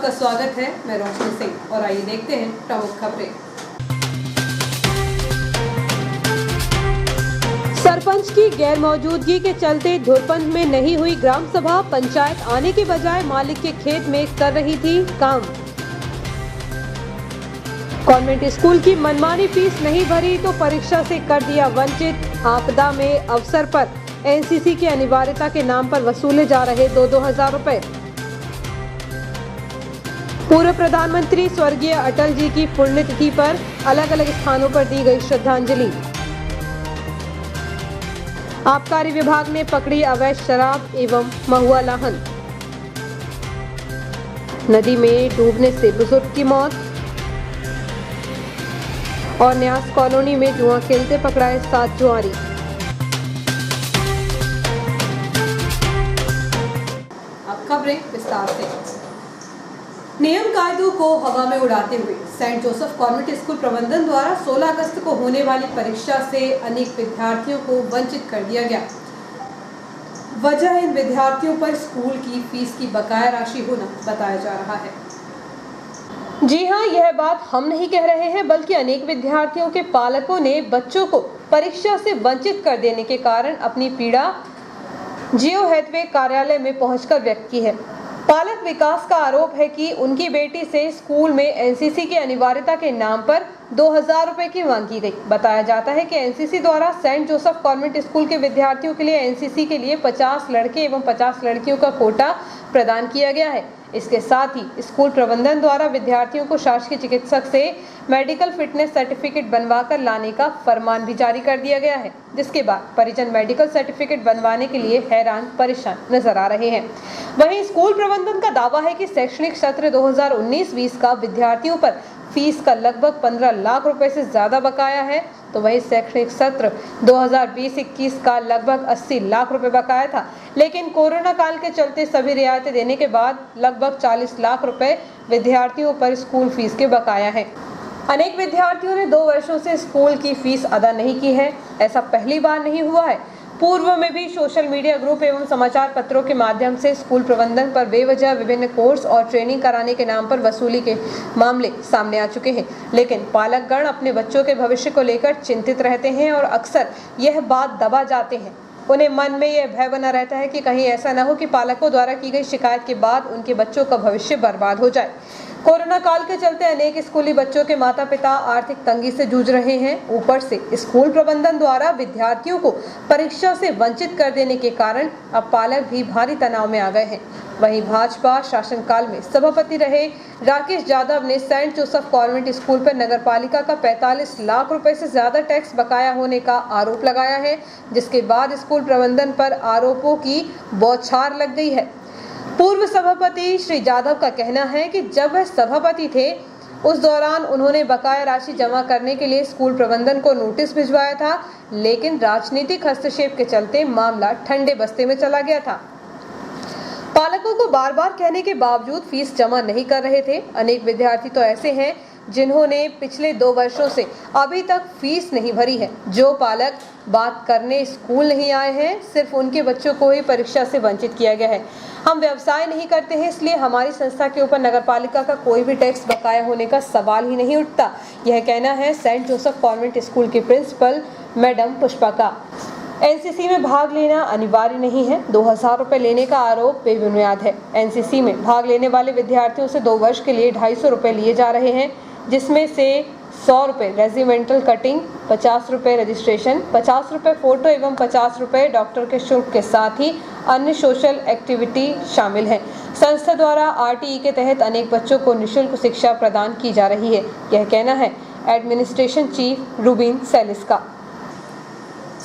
आपका स्वागत है। मैं रोशनी सिंह और आइए देखते हैं प्रमुख खबरें। सरपंच की गैर मौजूदगी के चलते धुरपंज में नहीं हुई ग्राम सभा। पंचायत आने के बजाय मालिक के खेत में कर रही थी काम। कॉन्वेंट स्कूल की मनमानी फीस नहीं भरी तो परीक्षा से कर दिया वंचित। आपदा में अवसर पर एनसीसी की अनिवार्यता के नाम पर वसूले जा रहे 2-2 हजार रुपए। पूर्व प्रधानमंत्री स्वर्गीय अटल जी की पुण्यतिथि पर अलग अलग स्थानों पर दी गई श्रद्धांजलि। आबकारी विभाग ने पकड़ी अवैध शराब एवं महुआ लाहन। नदी में डूबने से बुजुर्ग की मौत। और न्यास कॉलोनी में जुआ खेलते पकड़ाए 7 जुआरी। अब खबरें विस्तार से। नियम कायदों को हवा में उड़ाते हुए सेंट जोसेफ कॉन्वेंट स्कूल प्रबंधन द्वारा 16 अगस्त को होने वाली परीक्षा से अनेक विद्यार्थियों को वंचित कर दिया गया। वजह इन विद्यार्थियों पर स्कूल की फीस की बकाया राशि होना बताया जा रहा है। जी हां, यह बात हम नहीं कह रहे हैं बल्कि अनेक विद्यार्थियों के पालकों ने बच्चों को परीक्षा से वंचित कर देने के कारण अपनी पीड़ा जियो हैथवे कार्यालय में पहुंचकर व्यक्त की है। पालक विकास का आरोप है कि उनकी बेटी से स्कूल में एनसीसी की अनिवार्यता के नाम पर 2000 रुपए की मांग की गई। बताया जाता है कि एनसीसी द्वारा सेंट जोसेफ कॉन्वेंट स्कूल के विद्यार्थियों के लिए एनसीसी के लिए 50 लड़के एवं 50 लड़कियों का कोटा प्रदान किया गया है। इसके साथ ही स्कूल प्रबंधन द्वारा विद्यार्थियों को शासकीय चिकित्सक से मेडिकल फिटनेस सर्टिफिकेट बनवाकर लाने का फरमान भी जारी कर दिया गया है, जिसके बाद परिजन मेडिकल सर्टिफिकेट बनवाने के लिए हैरान परेशान नजर आ रहे हैं। वहीं स्कूल प्रबंधन का दावा है कि शैक्षणिक सत्र 2019-20 का विद्यार्थियों पर फीस का लगभग 15 लाख रुपए से ज्यादा बकाया है, तो वही शैक्षणिक सत्र 2020-21 का लगभग 80 लाख रुपए बकाया था। लेकिन कोरोना काल के चलते सभी रियायतें देने के बाद लगभग 40 लाख रुपए विद्यार्थियों पर स्कूल फीस के बकाया है। अनेक विद्यार्थियों ने 2 वर्षों से स्कूल की फीस अदा नहीं की है। ऐसा पहली बार नहीं हुआ है। पूर्व में भी सोशल मीडिया ग्रुप एवं समाचार पत्रों के माध्यम से स्कूल प्रबंधन पर बेवजह विभिन्न कोर्स और ट्रेनिंग कराने के नाम पर वसूली के मामले सामने आ चुके हैं। लेकिन पालकगण अपने बच्चों के भविष्य को लेकर चिंतित रहते हैं और अक्सर यह बात दबा जाते हैं। उन्हें मन में यह भय बना रहता है कि कहीं ऐसा न हो कि पालकों द्वारा की गई शिकायत के बाद उनके बच्चों का भविष्य बर्बाद हो जाए। कोरोना काल के चलते अनेक स्कूली बच्चों के माता पिता आर्थिक तंगी से जूझ रहे हैं। ऊपर से स्कूल प्रबंधन द्वारा विद्यार्थियों को परीक्षा से वंचित कर देने के कारण अब पालक भी भारी तनाव में आ गए हैं। वहीं भाजपा शासनकाल में सभापति रहे राकेश यादव ने सेंट जोसेफ कॉन्वेंट स्कूल पर नगरपालिका का 45 लाख रुपए से ज्यादा टैक्स बकाया होने का आरोप लगाया है, जिसके बाद स्कूल प्रबंधन पर आरोपों की बौछार लग गई है। पूर्व सभापति श्री यादव का कहना है कि जब वह सभापति थे उस दौरान उन्होंने बकाया राशि जमा करने के लिए स्कूल प्रबंधन को नोटिस भिजवाया था, लेकिन राजनीतिक हस्तक्षेप के चलते मामला ठंडे बस्ते में चला गया था। पालकों को बार बार कहने के बावजूद फीस जमा नहीं कर रहे थे। अनेक विद्यार्थी तो ऐसे हैं जिन्होंने पिछले 2 वर्षों से अभी तक फीस नहीं भरी है। जो पालक बात करने स्कूल नहीं आए हैं, सिर्फ उनके बच्चों को ही परीक्षा से वंचित किया गया है। हम व्यवसाय नहीं करते हैं, इसलिए हमारी संस्था के ऊपर नगरपालिका का कोई भी टैक्स बकाया होने का सवाल ही नहीं उठता। यह कहना है सेंट जोसेफ कॉन्वेंट स्कूल की प्रिंसिपल मैडम पुष्पा का। एनसीसी में भाग लेना अनिवार्य नहीं है। 2000 रुपए लेने का आरोप बेबुनियाद है। एनसीसी में भाग लेने वाले विद्यार्थियों से 2 वर्ष के लिए 250 रुपए लिए जा रहे हैं, जिसमें से 100 रुपए रेजिमेंटल कटिंग, 50 रुपए रजिस्ट्रेशन, 50 रुपए फोटो एवं 50 रुपए डॉक्टर के शुल्क के साथ ही अन्य सोशल एक्टिविटी शामिल है। संस्था द्वारा आरटीई के तहत अनेक बच्चों को निःशुल्क शिक्षा प्रदान की जा रही है। यह कहना है एडमिनिस्ट्रेशन चीफ रूबिन सेलिस का।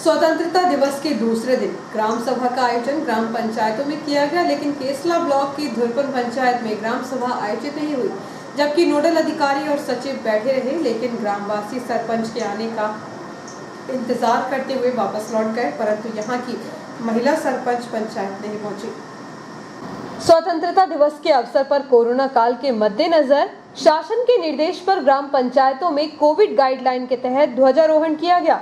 स्वतंत्रता दिवस के दूसरे दिन ग्राम सभा का आयोजन ग्राम पंचायतों में किया गया, लेकिन केसला ब्लॉक की धुरपन पंचायत में ग्राम सभा आयोजित नहीं हुई, जबकि नोडल अधिकारी और सचिव बैठे रहे। लेकिन ग्रामवासी सरपंच के आने का इंतजार करते हुए वापस लौट गए, परंतु यहाँ की महिला सरपंच पंचायत नहीं पहुंची। स्वतंत्रता दिवस के अवसर पर कोरोना काल के मद्देनजर शासन के निर्देश पर ग्राम पंचायतों में कोविड गाइडलाइन के तहत ध्वजारोहण किया गया।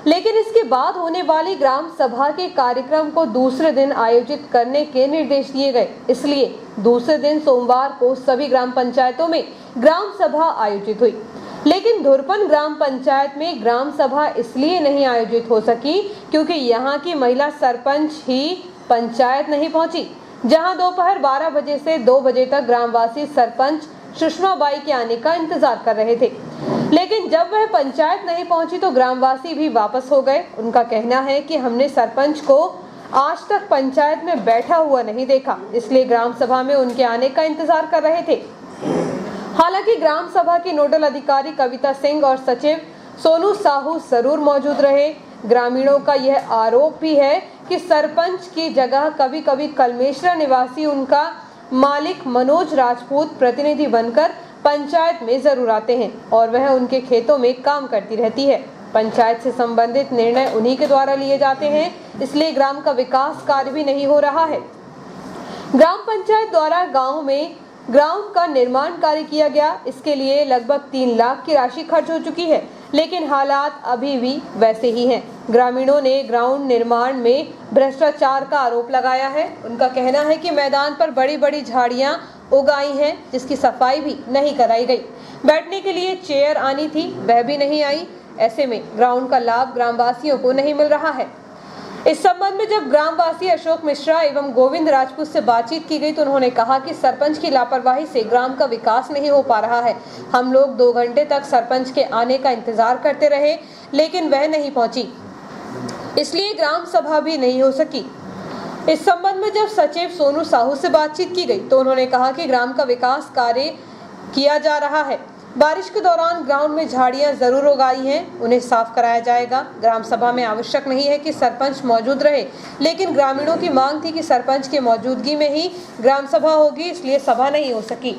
लेकिन इसके बाद होने वाली ग्राम सभा के कार्यक्रम को दूसरे दिन आयोजित करने के निर्देश दिए गए। इसलिए दूसरे दिन सोमवार को सभी ग्राम पंचायतों में ग्राम सभा आयोजित हुई। लेकिन धुरपन ग्राम पंचायत में ग्राम सभा इसलिए नहीं आयोजित हो सकी क्योंकि यहाँ की महिला सरपंच ही पंचायत नहीं पहुंची, जहां दोपहर 12 बजे से 2 बजे तक ग्रामवासी सरपंच सुषमा बाई के आने का इंतजार कर रहे थे। लेकिन जब वह पंचायत नहीं पहुंची तो ग्रामवासी भी वापस हो गए। उनका कहना है कि हमने सरपंच को आज तक पंचायत में बैठा हुआ नहीं देखा, इसलिए ग्राम सभा में उनके आने का इंतजार कर रहे थे। हालांकि ग्राम सभा की नोडल अधिकारी कविता सिंह और सचिव सोनू साहू जरूर मौजूद रहे। ग्रामीणों का यह आरोप भी है कि सरपंच की जगह कभी कभी कलमेश्वरा निवासी उनका मालिक मनोज राजपूत प्रतिनिधि बनकर पंचायत में जरूर आते हैं और वह उनके खेतों में काम करती रहती है। पंचायत से संबंधित निर्णय उन्हीं के द्वारा लिए जाते हैं, इसलिए ग्राम का विकास कार्य भी नहीं हो रहा है। ग्राम पंचायत द्वारा गांव में ग्राउंड का निर्माण कार्य किया गया। इसके लिए लगभग 3 लाख की राशि खर्च हो चुकी है, लेकिन हालात अभी भी वैसे ही हैं। ग्रामीणों ने ग्राउंड निर्माण में भ्रष्टाचार का आरोप लगाया है। उनका कहना है कि मैदान पर बड़ी बड़ी झाड़ियां उगाई हैं, जिसकी सफाई भी नहीं कराई गई। बैठने के लिए चेयर आनी थी, वह भी नहीं आई। ऐसे में ग्राउंड का लाभ ग्रामवासियों को नहीं मिल रहा है। इस संबंध में जब ग्रामवासी अशोक मिश्रा एवं गोविंद राजपूत से बातचीत की गई तो उन्होंने कहा कि सरपंच की लापरवाही से ग्राम का विकास नहीं हो पा रहा है। हम लोग 2 घंटे तक सरपंच के आने का इंतजार करते रहे, लेकिन वह नहीं पहुंची, इसलिए ग्राम सभा भी नहीं हो सकी। इस संबंध में जब सचिव सोनू साहू से बातचीत की गई तो उन्होंने कहा कि ग्राम का विकास कार्य किया जा रहा है। बारिश के दौरान ग्राउंड में झाड़ियां जरूर उगाई हैं, उन्हें साफ कराया जाएगा। ग्राम सभा में आवश्यक नहीं है कि सरपंच मौजूद रहे, लेकिन ग्रामीणों की मांग थी कि सरपंच की मौजूदगी में ही ग्राम सभा होगी, इसलिए सभा नहीं हो सकी।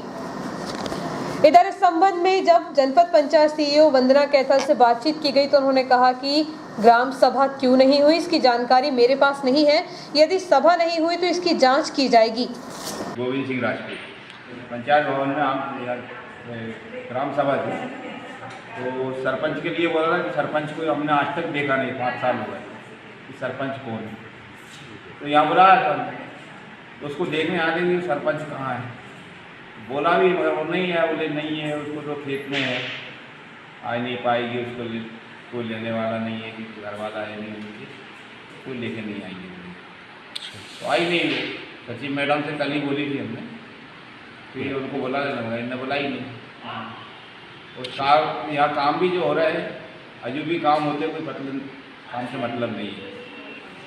इधर इस संबंध में जब जनपद पंचायत सीईओ वंदना कैथल से बातचीत की गई तो उन्होंने कहा कि ग्राम सभा क्यों नहीं हुई इसकी जानकारी मेरे पास नहीं है। यदि सभा नहीं हुई तो इसकी जांच की जाएगी। गोविंद सिंह राजपूत पंचायत भवन में हम ग्राम सभा थी, तो सरपंच के लिए बोला था कि सरपंच को हमने आज तक देखा नहीं, 5 साल हो गए कि सरपंच कौन है। तो यहाँ बुलाया था, तो उसको देखने आ गई सरपंच कहाँ है, बोला भी मगर वो नहीं है, बोले नहीं है, उसको तो खेत में है, आ नहीं पाएगी, उसको कोई लेने वाला नहीं है, कि घर वाला है नहीं, उनकी कोई लेके नहीं आएंगे। तो आई नहीं वो, सचिव मैडम से कल ही बोली थी हमने, फिर उनको बोला इन्हें बोला ही नहीं। और यहाँ काम भी जो हो रहा है, अजू भी काम होते, कोई काम से मतलब नहीं है,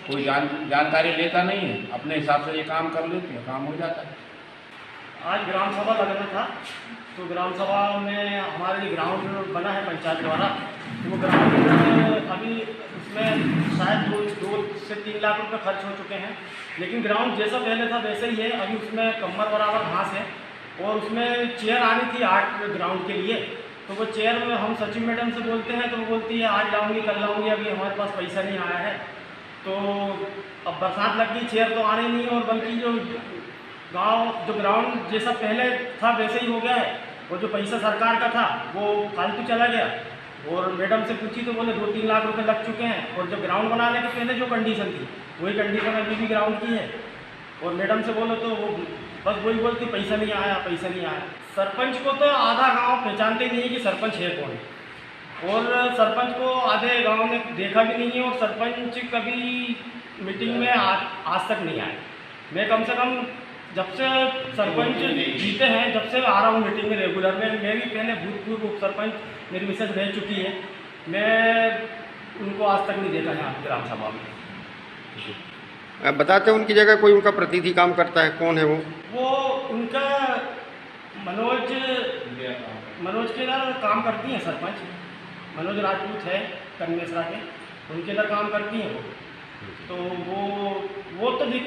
कोई जानकारी लेता नहीं है, अपने हिसाब से ये काम कर लेते हैं, काम हो जाता है। आज ग्राम सभा लगना था, तो ग्राम सभा में हमारे लिए ग्राउंड बना है पंचायत द्वारा, तो वो ग्राउंड अभी उसमें शायद 2 से 3 लाख रुपए खर्च हो चुके हैं, लेकिन ग्राउंड जैसा पहले था वैसे ही है। अभी उसमें कमर बराबर घास है और उसमें चेयर आनी थी 8 ग्राउंड के लिए, तो वो चेयर में हम सचिव मैडम से बोलते हैं तो वो बोलती है आज लाऊंगी कल लाऊंगी, अभी हमारे पास पैसा नहीं आया है। तो अब बरसात लग गई, चेयर तो आनी नहीं है, और बल्कि जो ग्राउंड जैसा पहले था वैसे ही हो गया है। वो जो पैसा सरकार का था वो फालतू चला गया, और मैडम से पूछी तो बोले 2-3 लाख रुपए लग चुके हैं, और जो ग्राउंड बनाने के पहले जो कंडीशन थी वही कंडीशन अभी भी ग्राउंड की है। और मैडम से बोलो तो वो बस वही बोलती पैसा नहीं आया, पैसा नहीं आया। सरपंच को तो आधा गांव पहचानते नहीं है कि सरपंच है कौन, और सरपंच को आधे गांव ने देखा भी नहीं है, और सरपंच कभी मीटिंग में आज तक नहीं आए। मैं कम से कम जब से सरपंच जीते हैं जब से आ रहा हूँ मीटिंग में रेगुलर में। मैं भी पहले भूतपूर्व उप सरपंच, मेरी मिसेज रह चुकी है, मैं उनको आज तक नहीं देखा है यहाँ ग्राम सभा में। बताते हैं उनकी जगह कोई उनका प्रतिनिधि काम करता है, कौन है वो उनका मनोज के इधर काम करती हैं सरपंच, मनोज राजपूत है कन्मेसरा के, उनके इधर काम करती हैं वो। तो वो कभी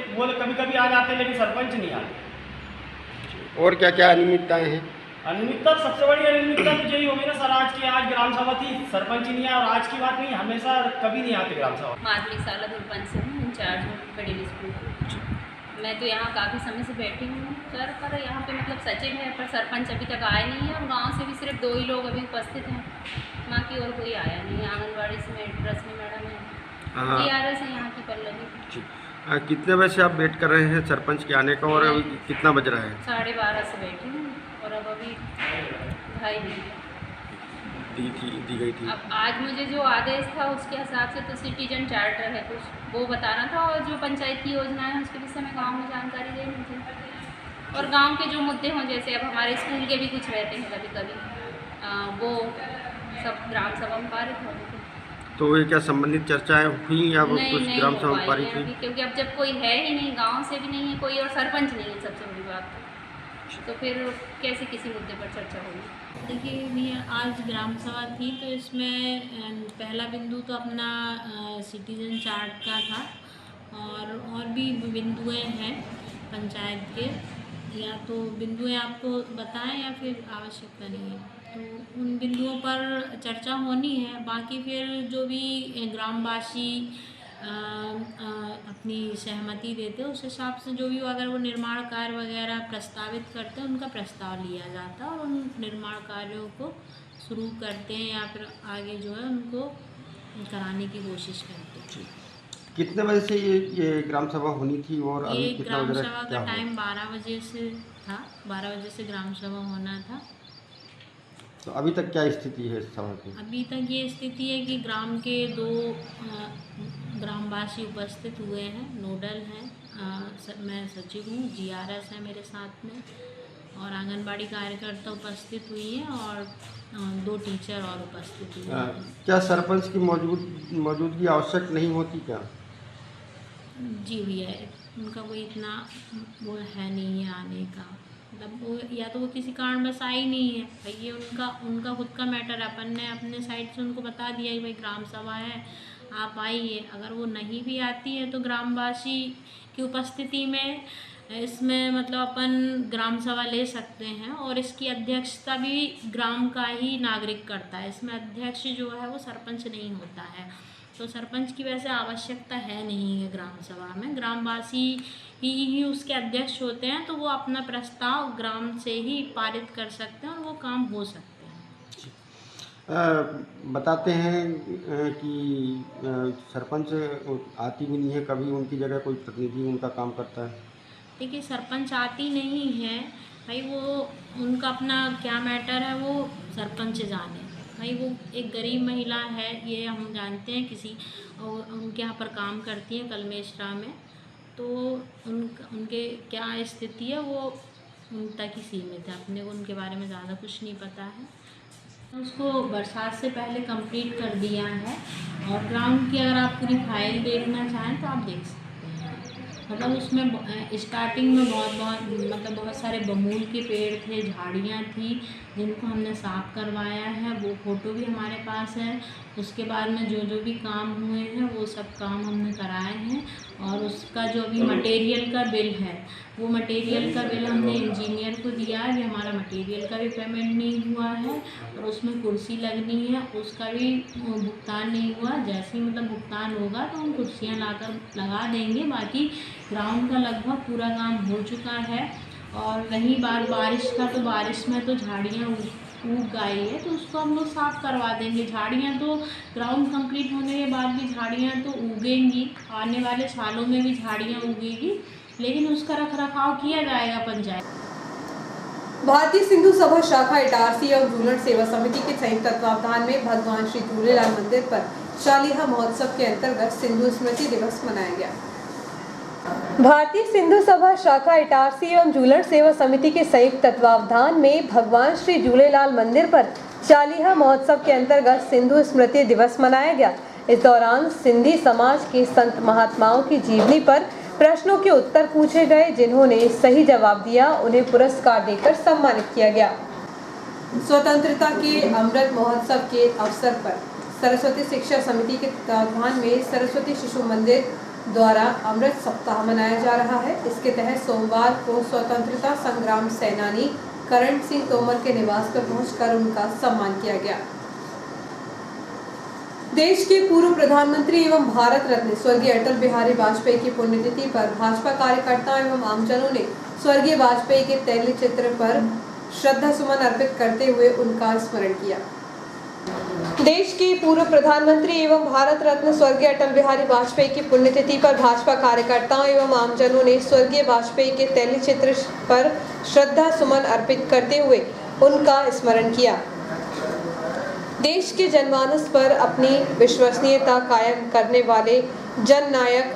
कभी आ जाते हैं, लेकिन सरपंच नहीं आते। और क्या क्या अनियमितताएँ हैं? अनियमितता सबसे बड़ी अनियमितता तो यही होगी ना सर, आज की आज ग्राम सभा थी, सरपंच ही नहीं आया, और आज की बात नहीं, हमेशा कभी नहीं आते ग्राम सभा। माधवी साला धुरपन से हूँ, इंचार्ज हूँ मिडिल स्कूल। मैं तो यहाँ काफ़ी समय से बैठी हूँ सर, पर यहाँ पे मतलब सचिव है पर सरपंच अभी तक आए नहीं है और गांव से भी सिर्फ 2 ही लोग अभी उपस्थित हैं, बाकी और कोई आया नहीं है। आंगनबाड़ी से रश्मि मैडम है, TRS है यहाँ की पल्लवी। कितने बजे से आप वेट कर रहे हैं सरपंच के आने का और अभी कितना बज रहा है? 12:30 से बैठी हूँ और अब अभी 2:30 दी गई थी। अब आज मुझे जो आदेश था उसके हिसाब से तो सिटीजन चार्टर है कुछ वो बताना था, और जो पंचायत की योजनाएं हैं उसके विषय में गांव में जानकारी देनी थी, और गांव के जो मुद्दे हों जैसे अब हमारे स्कूल के भी कुछ रहते हैं कभी कभी, वो सब ग्राम सभा में पारित होते थे। तो ये क्या संबंधित चर्चाएं हुई या वो कुछ ग्राम सभा में पारित हुई? क्योंकि अब जब कोई है ही नहीं, गाँव से भी नहीं है कोई और सरपंच नहीं है सबसे बड़ी बात, तो फिर कैसे किसी मुद्दे पर चर्चा होगी। देखिए भैया, आज ग्राम सभा थी तो इसमें पहला बिंदु तो अपना सिटीजन चार्ट का था, और भी बिंदुएं हैं पंचायत के, या तो बिंदुएं आपको बताएं या फिर आवश्यकता नहीं है, तो उन बिंदुओं पर चर्चा होनी है। बाकी फिर जो भी ग्रामवासी अपनी सहमति देते हैं उस हिसाब से जो भी अगर वो निर्माण कार्य वगैरह प्रस्तावित करते हैं उनका प्रस्ताव लिया जाता है और उन निर्माण कार्यों को शुरू करते हैं या फिर आगे जो है उनको कराने की कोशिश करते हैं। कितने बजे से ये ग्राम सभा होनी थी और ये अभी कितना ग्राम बज रहा सभा है? का क्या टाइम 12 बजे से था, 12 बजे से ग्राम सभा होना था। तो अभी तक क्या स्थिति है इस सभा की? अभी तक ये स्थिति है कि ग्राम के 2 ग्रामवासी उपस्थित हुए हैं, नोडल हैं, मैं सचिव हूँ, GRS है मेरे साथ में, और आंगनबाड़ी कार्यकर्ता उपस्थित हुई हैं और 2 टीचर और उपस्थित हुए हैं। क्या सरपंच की मौजूदगी आवश्यक नहीं होती क्या? जी भैया, उनका कोई इतना वो है नहीं है आने का, मतलब वो या तो वो किसी कारणवश आई नहीं है भाई, ये उनका खुद का मैटर है। अपन ने अपने साइड से उनको बता दिया कि भाई ग्राम सभा है, आप आइए। अगर वो नहीं भी आती है तो ग्रामवासी की उपस्थिति में इसमें मतलब अपन ग्राम सभा ले सकते हैं, और इसकी अध्यक्षता भी ग्राम का ही नागरिक करता है। इसमें अध्यक्ष जो है वो सरपंच नहीं होता है, तो सरपंच की वैसे आवश्यकता है नहीं है ग्राम सभा में। ग्रामवासी ही उसके अध्यक्ष होते हैं, तो वो अपना प्रस्ताव ग्राम से ही पारित कर सकते हैं और वो काम हो सकते हैं। बताते हैं कि सरपंच आती भी नहीं है, कभी उनकी जगह कोई प्रतिनिधि उनका काम करता है। देखिए, सरपंच आती नहीं है भाई, वो उनका अपना क्या मैटर है वो सरपंच जाने भाई। वो एक गरीब महिला है, ये हम जानते हैं, किसी और उनके यहाँ पर काम करती हैं कलमेश्वरा में, तो उनके क्या स्थिति है वो उन तक ही सीमित है, अपने को उनके बारे में ज़्यादा कुछ नहीं पता है। उसको बरसात से पहले कंप्लीट कर दिया है, और ग्राउंड की अगर आप पूरी फाइल देखना चाहें तो आप देख सकते हैं। मतलब उसमें स्टार्टिंग में बहुत सारे बमूल के पेड़ थे, झाड़ियाँ थी, जिनको हमने साफ़ करवाया है, वो फ़ोटो भी हमारे पास है। उसके बाद में जो भी काम हुए हैं वो सब काम हमने कराए हैं, और उसका जो भी मटेरियल का बिल है वो मटेरियल का बिल हमने इंजीनियर को दिया है कि हमारा मटेरियल का भी पेमेंट नहीं हुआ है, और उसमें कुर्सी लगनी है उसका भी भुगतान नहीं हुआ। जैसे ही मतलब भुगतान होगा तो हम कुर्सियाँ लगा देंगे। बाकी ग्राउंड का लगभग पूरा काम हो चुका है। और रही बात बारिश का, तो बारिश में तो झाड़ियाँ उग गई है, तो उसको हम लोग साफ़ करवा देंगे। झाड़ियाँ तो ग्राउंड कंप्लीट होने के बाद भी झाड़ियाँ तो उगेंगी, आने वाले सालों में भी झाड़ियाँ उगेगी, लेकिन उसका रखरखाव किया जाएगा पंचायत। भारतीय सिंधु सभा शाखा इटारसी एवं झूलण सेवा समिति के संयुक्त तत्वावधान में भगवान श्री झूलेलाल मंदिर पर शालिहा महोत्सव के अंतर्गत सिंधु स्मृति दिवस मनाया गया। भारतीय सिंधु सभा शाखा इटारसी एवं झूलण सेवा समिति के संयुक्त तत्वावधान में भगवान श्री झूलेलाल मंदिर पर शालिहा महोत्सव के अंतर्गत सिंधु स्मृति दिवस मनाया गया। इस दौरान सिंधी समाज के संत महात्माओं की जीवनी पर प्रश्नों के उत्तर पूछे गए। जिन्होंने सही जवाब दिया उन्हें पुरस्कार देकर सम्मानित किया गया। स्वतंत्रता के अमृत महोत्सव के अवसर पर सरस्वती शिक्षा समिति के तत्वावधान में सरस्वती शिशु मंदिर द्वारा अमृत सप्ताह मनाया जा रहा है। इसके तहत सोमवार को स्वतंत्रता संग्राम सेनानी करण सिंह तोमर के निवास पर पहुंचकर उनका सम्मान किया गया। देश के पूर्व प्रधानमंत्री एवं भारत रत्न स्वर्गीय अटल बिहारी वाजपेयी की पुण्यतिथि पर भाजपा कार्यकर्ताओं एवं आमजनों ने स्वर्गीय वाजपेयी के तैल चित्र पर श्रद्धा सुमन अर्पित करते हुए उनका स्मरण किया। देश के पूर्व प्रधानमंत्री एवं भारत रत्न स्वर्गीय अटल बिहारी वाजपेयी की पुण्यतिथि पर भाजपा कार्यकर्ताओं एवं आमजनों ने स्वर्गीय वाजपेयी के तैल चित्र पर श्रद्धा सुमन अर्पित करते हुए उनका स्मरण किया। देश के जनमानस पर अपनी विश्वसनीयता कायम करने वाले जननायक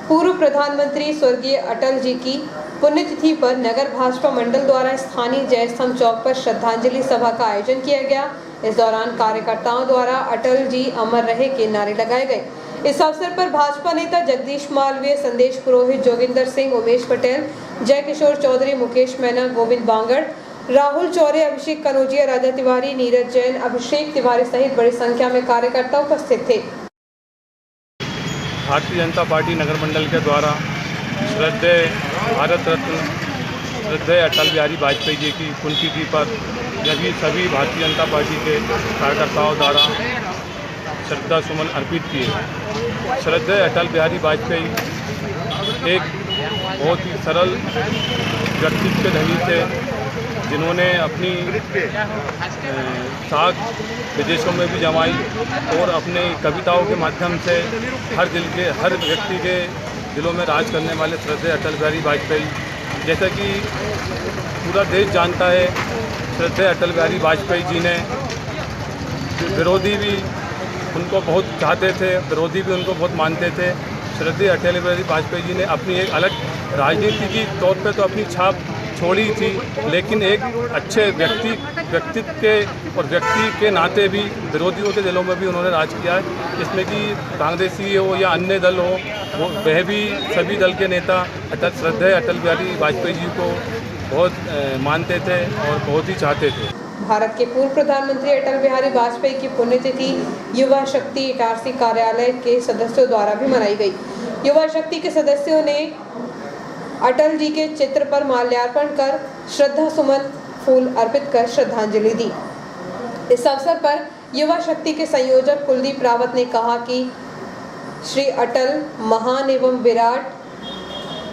पूर्व प्रधानमंत्री स्वर्गीय अटल जी की पुण्यतिथि पर नगर भाजपा मंडल द्वारा स्थानीय जय स्तंभ चौक पर श्रद्धांजलि सभा का आयोजन किया गया। इस दौरान कार्यकर्ताओं द्वारा अटल जी अमर रहे के नारे लगाए गए। इस अवसर पर भाजपा नेता जगदीश मालवीय, संदेश पुरोहित, जोगिंदर सिंह, उमेश पटेल, जय किशोर चौधरी, मुकेश मैना, गोविंद बांगड़, राहुल चौरे, अभिषेक कनौजिया, राजा तिवारी, नीरज जैन, अभिषेक तिवारी सहित बड़ी संख्या में कार्यकर्ता उपस्थित थे। भारतीय जनता पार्टी नगर मंडल के द्वारा श्रद्धेय भारत रत्न श्रद्धेय अटल बिहारी वाजपेयी जी की पुण्यतिथि पर सभी भारतीय जनता पार्टी के कार्यकर्ताओं द्वारा श्रद्धा सुमन अर्पित किए। श्रद्धेय अटल बिहारी वाजपेयी एक बहुत ही सरल व्यक्तित्व के धनी थे, जिन्होंने अपनी साख विदेशों में भी जमाई और अपने कविताओं के माध्यम से हर व्यक्ति के दिलों में राज करने वाले श्रद्धेय अटल बिहारी वाजपेयी, जैसा कि पूरा देश जानता है, श्रद्धेय अटल बिहारी वाजपेयी जी ने विरोधी भी उनको बहुत चाहते थे, विरोधी भी उनको बहुत मानते थे। श्रद्धेय अटल बिहारी वाजपेयी जी ने अपनी एक अलग राजनीति की तौर पे तो अपनी छाप छोड़ी थी, लेकिन एक अच्छे व्यक्तित्व के और व्यक्ति के नाते भी विरोधियों के दिलों में भी उन्होंने राज किया है। इसमें कि कांग्रेसी हो या अन्य दल हो, वह भी सभी दल के नेता श्रद्धेय अटल बिहारी वाजपेयी जी को बहुत मानते थे और बहुत ही चाहते थे। भारत के पूर्व प्रधानमंत्री अटल बिहारी वाजपेयी की पुण्यतिथि युवा शक्ति इटारसी कार्यालय के सदस्यों द्वारा भी मनाई गई। युवा शक्ति के सदस्यों ने अटल जी के चित्र पर माल्यार्पण कर श्रद्धा सुमन फूल अर्पित कर श्रद्धांजलि दी। इस अवसर पर युवा शक्ति के संयोजक कुलदीप रावत ने कहा कि श्री अटल महान एवं विराट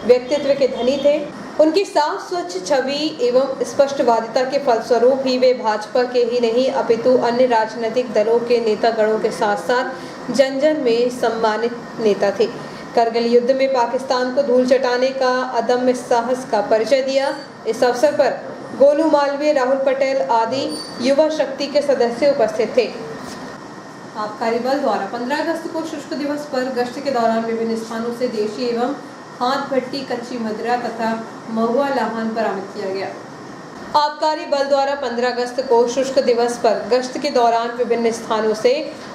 व्यक्तित्व के धनी थे। उनकी साफ स्वच्छ छवि एवं स्पष्टवादिता के फलस्वरूप ही वे भाजपा के ही नहीं अपितु अन्य राजनीतिक दलों के नेतागणों के साथ साथ जन जन में सम्मानित नेता थे। करगिल युद्ध में पाकिस्तान को धूल चटाने का अदम्य साहस का परिचय दिया। इस अवसर पर गोलू मालवीय, राहुल पटेल आदि युवा शक्ति के सदस्य उपस्थित थे। आबकारी बल द्वारा 15 अगस्त को शुष्क दिवस पर गश्त के दौरान विभिन्न स्थानों से देशी एवं हाथ भट्टी, कच्ची मदिरा तथा महुआ लाहन बरामद किया गया। आबकारी बल द्वारा 15 अगस्त को शुष्क दिवस पर गश्त के दौरान विभिन्न स्थानों से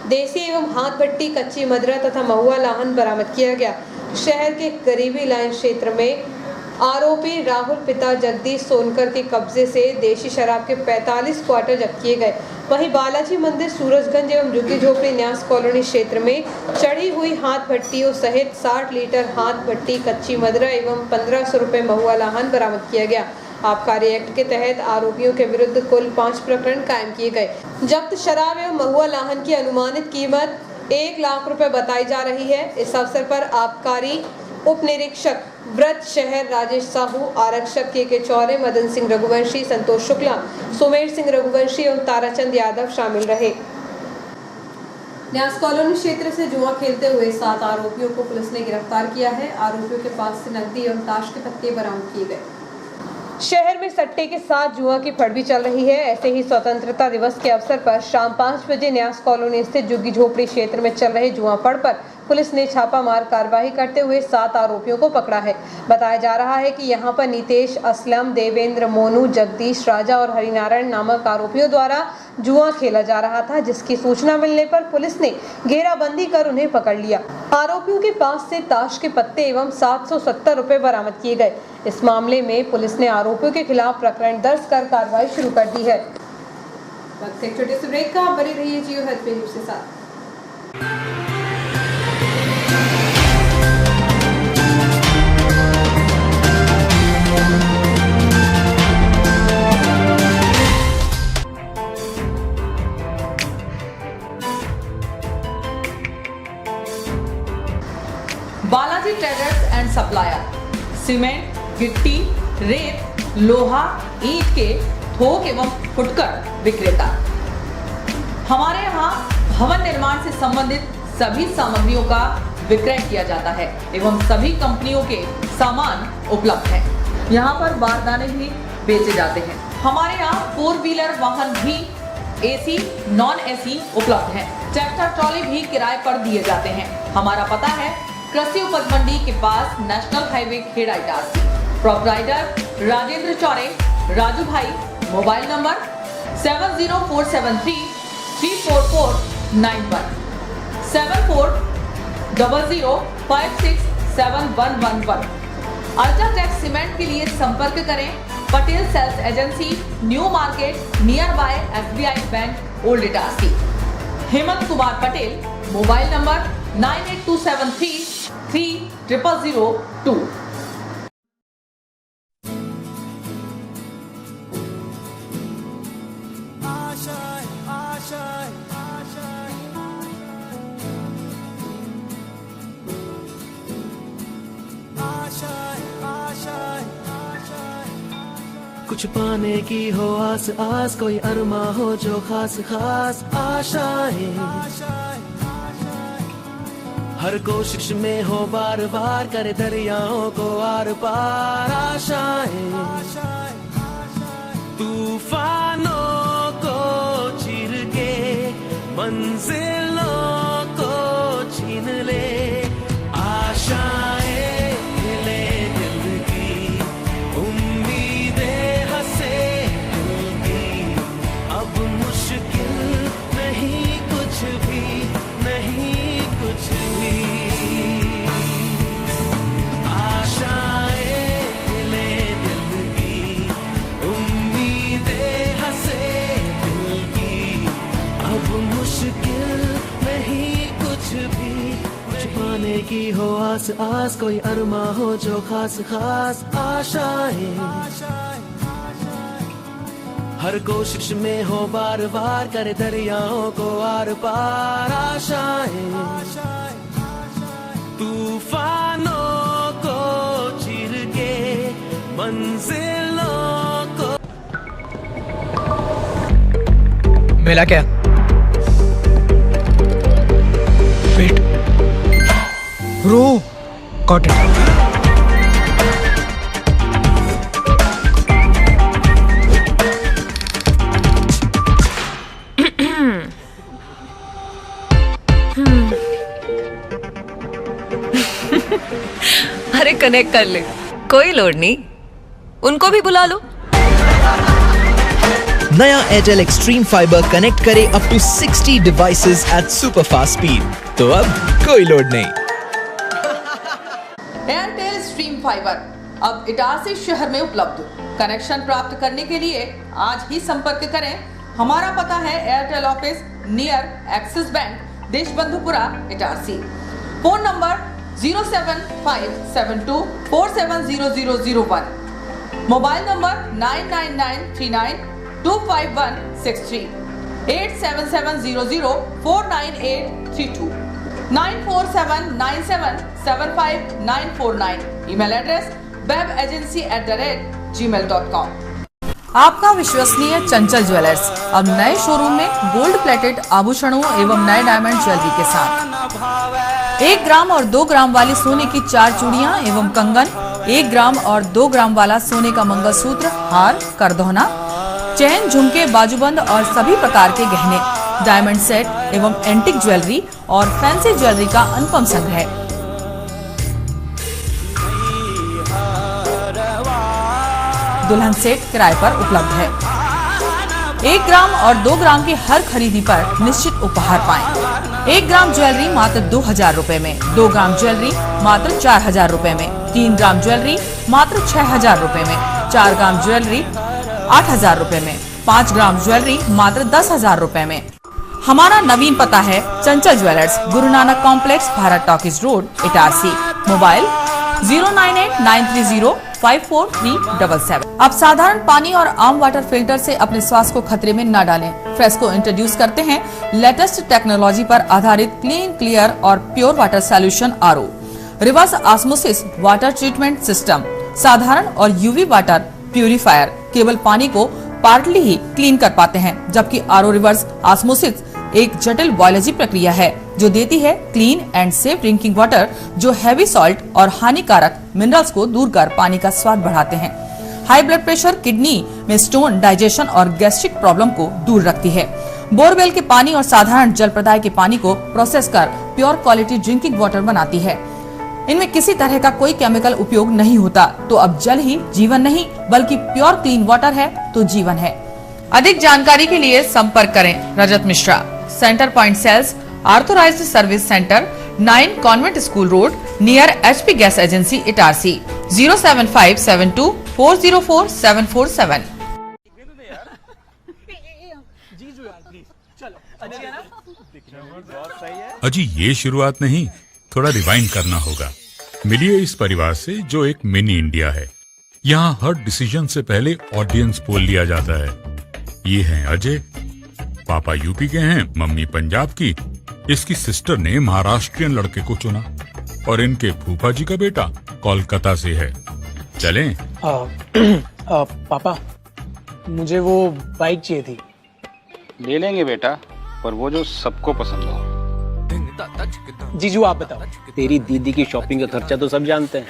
देसी एवं हाथ भट्टी, कच्ची मदिरा तथा महुआ लाहन बरामद किया गया। शहर के करीबी लाइन क्षेत्र में आरोपी राहुल पिता जगदीश सोनकर के कब्जे से देशी शराब के 45 क्वार्टर जब्त किए गए। वहीं बालाजी मंदिर, सूरजगंज एवं झुग्गी झोपड़ी न्यास कॉलोनी क्षेत्र में चढ़ी हुई हाथ भट्टियों सहित 60 लीटर हाथ भट्टी, कच्ची मदिरा एवं 1500 रुपये महुआ लाहन बरामद किया गया। आबकारी एक्ट के तहत आरोपियों के विरुद्ध कुल 5 प्रकरण कायम किए गए। जब्त शराब एवं महुआ लाहन की अनुमानित कीमत 1 लाख रुपए बताई जा रही है। इस अवसर पर आबकारी उप निरीक्षक व्रत शहर राजेश साहू, आरक्षक के चौरे, मदन सिंह रघुवंशी, संतोष शुक्ला, सुमेर सिंह रघुवंशी एवं ताराचंद यादव शामिल रहे। न्यास कॉलोनी क्षेत्र से जुआ खेलते हुए 7 आरोपियों को पुलिस ने गिरफ्तार किया है। आरोपियों के पास से नकदी एवं ताश के पत्ते बरामद किए गए। शहर में सट्टे के साथ जुआ की फड़वी चल रही है। ऐसे ही स्वतंत्रता दिवस के अवसर पर शाम 5 बजे न्यास कॉलोनी स्थित झुग्गी झोपड़ी क्षेत्र में चल रहे जुआ फड़ पर पुलिस ने छापामार कार्रवाई करते हुए 7 आरोपियों को पकड़ा है। बताया जा रहा है कि यहां पर नितेश, असलम, देवेंद्र, मोनू, जगदीश, राजा और हरिनारायण नामक आरोपियों द्वारा जुआ खेला जा रहा था, जिसकी सूचना मिलने पर पुलिस ने घेराबंदी कर उन्हें पकड़ लिया। आरोपियों के पास से ताश के पत्ते एवं 770 रुपए बरामद किए गए। इस मामले में पुलिस ने आरोपियों के खिलाफ प्रकरण दर्ज कर कार्रवाई शुरू कर दी है। वक्त एक छोटे से ब्रेक का, बने रहिए जियो हेल्थ पे न्यूज़ के साथ। Happy traders and supplier, cement, गिट्टी, रेत, लोहा, ईंट के थोक एवं फुटकर विक्रेता। हमारे यहाँ भवन निर्माण से संबंधित सभी सामग्रियों का विक्रय किया जाता है एवं सभी कंपनियों के सामान उपलब्ध हैं। यहाँ पर बारदाने भी बेचे जाते हैं। हमारे यहाँ 4 व्हीलर वाहन भी एसी, नॉन एसी उपलब्ध हैं। ट्रैक्टर ट्रॉली भी किराए पर दिए जाते हैं। हमारा पता है कृषि उपज मंडी के पास national highway Kheda Itarsi. Proprietor Rajendra Chaure, Raju भाई। Mobile number 70473 34491 7400567111। अल्ट्राटेक सीमेंट के लिए संपर्क करें Patel sales agency, new market, nearby SBI bank, old Itarsi. Hemant Kumar Patel. Mobile number 98273 3002। कुछ पाने की हो आस आस, कोई अरमा हो जो खास खास आशाएं, हर कोशिश में हो बार बार, करे दरियाओं को आर पार आशाएं, तूफानों को चीर के मंजिलों को छीन ले आशाएं, ले दिल की उम्मीदें हंसे दिल की, अब मुश्किल नहीं कुछ भी, नहीं कुछ भी, आशाएं ले दिल की उम्मीदें हंसे दिल की, अब मुश्किल नहीं कुछ भी, कुछ पाने की हो आस आस, कोई अरमा हो जो खास खास आशाएं, हर कोशिश में हो बार बार, करे दरियाओं को आर पार आशाएं, तूफानों को चीर के मंजिलों को। मिला क्या? वेट, रो, गॉट इट। अरे कनेक्ट कर ले, कोई लोड नहीं, उनको भी बुला लो। नया एयरटेल एक्सट्रीम फाइबर कनेक्ट करे up to 60 devices at super fast speed, तो अब कोई लोड नहीं। एयरटेल स्ट्रीम फाइबर अब इटारसी शहर में उपलब्ध। कनेक्शन प्राप्त करने के लिए आज ही संपर्क करें। हमारा पता है Airtel office near Axis bank, Deshbandhupura, Itarsi. Phone number 07572470001। Mobile number 9993925163, 8770049832, 9479775949। Email address webagency@gmail.com। आपका विश्वसनीय चंचल ज्वेलर्स अब नए शोरूम में गोल्ड प्लेटेड आभूषणों एवं नए डायमंड ज्वेलरी के साथ 1 ग्राम और 2 ग्राम वाली सोने की 4 चूड़ियां एवं कंगन, 1 ग्राम और 2 ग्राम वाला सोने का मंगलसूत्र, हार, करदौना, चैन, झुमके, बाजूबंद और सभी प्रकार के गहने, डायमंड सेट एवं एंटिक ज्वेलरी और फैंसी ज्वेलरी का अनुपम संग्रह। दुल्हन सेट किराए पर उपलब्ध है। 1 ग्राम और 2 ग्राम की हर खरीदी पर निश्चित उपहार पाएं। 1 ग्राम ज्वेलरी मात्र 2000 रुपए में, 2 ग्राम ज्वेलरी मात्र 4000 रुपए में, 3 ग्राम ज्वेलरी मात्र 6000 रुपए में, 4 ग्राम ज्वेलरी 8000 रुपए में, 5 ग्राम ज्वेलरी मात्र 10000 रुपए में। हमारा नवीन पता है चंचल jewellers, Guru Nanak complex, Bharat talkies road, Itarsi. Mobile 09893054377। अब साधारण पानी और आम वाटर फिल्टर से अपने स्वास्थ्य को खतरे में न डालें। फ्रेस्को इंट्रोड्यूस करते हैं लेटेस्ट टेक्नोलॉजी पर आधारित क्लीन, क्लियर और pure water solution RO। Reverse osmosis water treatment system, साधारण और यूवी वाटर प्यूरिफायर केवल पानी को पार्टली ही क्लीन कर पाते हैं, जबकि आरओ रिवर्स ऑस्मोसिस एक जटिल बायोलॉजी प्रक्रिया है जो देती है clean and safe drinking water जो हैवी सॉल्ट और हानिकारक मिनरल्स को दूर कर पानी का स्वाद बढ़ाते हैं। हाई ब्लड प्रेशर, किडनी में स्टोन, डाइजेशन और गैस्ट्रिक प्रॉब्लम को दूर रखती है। बोरवेल के पानी और साधारण जल प्रदाय के पानी को प्रोसेस कर प्योर क्वालिटी ड्रिंकिंग वाटर बनाती है। इनमें किसी तरह का कोई केमिकल उपयोग नहीं होता। तो अब जल ही जीवन नहीं बल्कि प्योर क्लीन वाटर है तो जीवन है। अधिक जानकारी के लिए संपर्क करें Rajat Mishra, centre point sales, authorised service centre, 9 convent school road, near HP gas agency, Itarsi, 07572404747। अजी ये शुरुआत नहीं, थोड़ा रिवाइंड करना होगा। मिलिए इस परिवार से जो एक मिनी इंडिया है। यहाँ हर डिसीजन से पहले ऑडियंस पोल लिया जाता है। ये हैं अजय, पापा यूपी के हैं, मम्मी पंजाब की। इसकी सिस्टर ने महाराष्ट्रियन लड़के को चुना और इनके फूफा जी का बेटा कोलकाता से है। चलें? पापा मुझे वो बाइक चाहिए थी। ले लेंगे बेटा, पर वो जो सबको पसंद हो। जीजू आप बताओ। तेरी दीदी की शॉपिंग का खर्चा तो सब जानते हैं,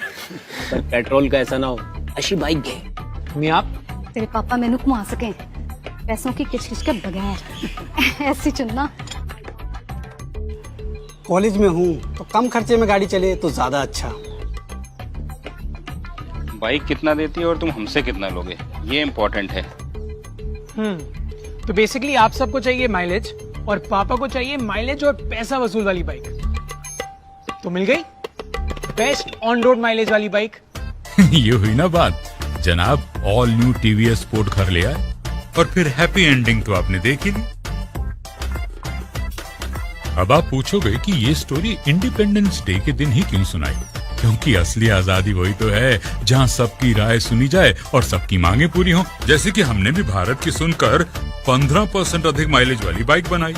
पर पेट्रोल का ऐसा ना हो। अच्छी बाइक है। मैं आप तेरे पापा मैंने घुमा सके पैसों की किचकिच के बगैर ऐसी चुनना। कॉलेज में हूँ तो कम खर्चे में गाड़ी चले तो ज्यादा अच्छा। बाइक कितना देती है और तुम हमसे कितना लोगे, ये इम्पोर्टेंट है। तो बेसिकली आप सबको चाहिए माइलेज और पापा को चाहिए माइलेज और पैसा वसूल वाली बाइक। तो मिल गई बेस्ट ऑन रोड माइलेज वाली बाइक। ये हुई ना बात। जनाब ऑल न्यू TVS स्पोर्ट घर ले आए और फिर हैप्पी एंडिंग तो आपने देख ही ली। अब आप पूछोगे कि ये स्टोरी इंडिपेंडेंस डे के दिन ही क्यों सुनाई, क्योंकि असली आजादी वही तो है जहां सबकी राय सुनी जाए और सबकी मांगे पूरी हो। जैसे कि हमने भी भारत की सुनकर 15% अधिक माइलेज वाली बाइक बनाई।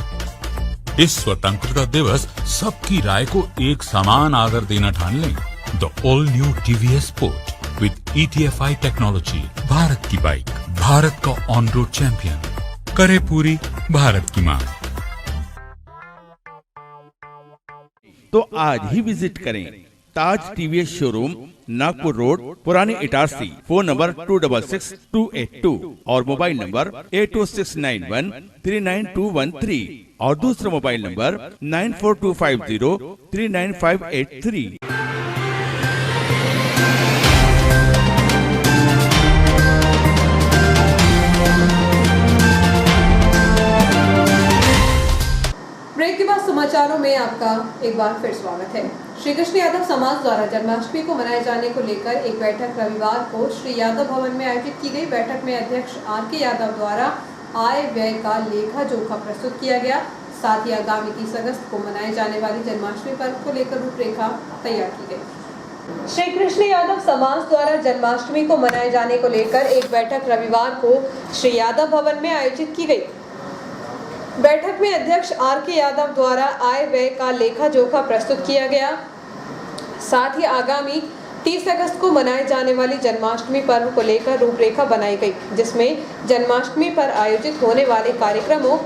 इस स्वतंत्रता दिवस सबकी राय को एक समान आदर देना ठान लें। The all new TVS sport with ETFI technology, Bharat की बाइक, भारत का ऑन रोड चैंपियन, करे पूरी भारत की मांग। तो आज ही विजिट करें ताज TVS शोरूम, नागपुर रोड, पुरानी इटारसी। फोन नंबर 266282 और मोबाइल नंबर 80691392113 और दूसरा मोबाइल नंबर 9425039583। ब्रेक के बाद समाचारों में आपका एक बार फिर स्वागत है। श्री कृष्ण यादव समाज द्वारा जन्माष्टमी को मनाए जाने को लेकर एक बैठक रविवार को श्री यादव भवन में आयोजित की गई। बैठक में अध्यक्ष RK यादव द्वारा आय व्यय का लेखा जोखा प्रस्तुत किया गया। साथ ही आगामी 30 अगस्त को मनाए जाने वाली जन्माष्टमी पर्व को लेकर रूपरेखा तैयार की गई। श्री कृष्ण यादव समाज द्वारा जन्माष्टमी को मनाए जाने को लेकर एक बैठक रविवार को श्री यादव भवन में आयोजित की गई। बैठक में अध्यक्ष RK यादव द्वारा आय व्यय का लेखा जोखा प्रस्तुत किया गया। साथ ही आगामी 30 अगस्त को मनाए जाने वाली जन्माष्टमी पर्व को लेकर रूपरेखा बनाई गई, जिसमें जन्माष्टमी पर आयोजित होने वाले कार्यक्रमों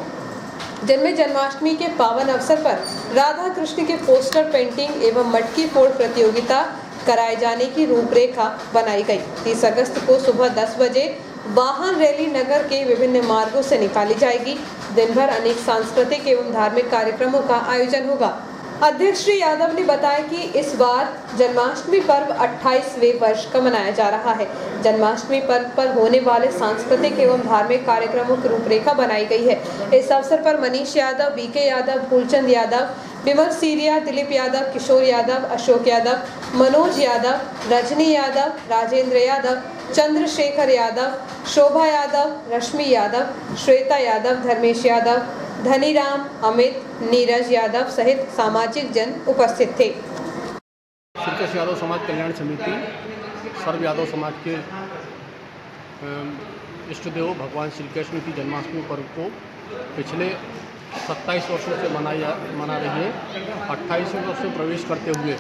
जिनमें जन्माष्टमी के पावन अवसर पर राधा कृष्ण के पोस्टर पेंटिंग एवं मटकी फोड़ प्रतियोगिता कराए जाने की रूपरेखा बनाई गई। 30 अगस्त को सुबह 10 बजे वाहन रैली नगर के विभिन्न मार्गों से निकाली जाएगी। दिन भर अनेक सांस्कृतिक एवं धार्मिक कार्यक्रमों का आयोजन होगा। अध्यक्ष श्री यादव ने बताया कि इस बार जन्माष्टमी पर्व 28वें वर्ष का मनाया जा रहा है। जन्माष्टमी पर्व पर होने वाले सांस्कृतिक एवं धार्मिक कार्यक्रमों की रूपरेखा बनाई गई है। इस अवसर पर मनीष यादव, BK यादव, फूलचंद यादव, विमल सीरिया, दिलीप यादव, किशोर यादव, अशोक यादव, मनोज यादव, रजनी यादव, राजेंद्र यादव, चंद्रशेखर यादव, शोभा यादव, रश्मि यादव, श्वेता यादव, धर्मेश यादव, धनीराम, अमित, नीरज यादव सहित सामाजिक जन उपस्थित थे। श्री कृष्ण यादव समाज कल्याण समिति सर्व यादव समाज के इष्ट देव भगवान श्री कृष्ण की जन्माष्टमी पर्व को पिछले 27 वर्षों से मना रही है। 28वें वर्ष में प्रवेश करते हुए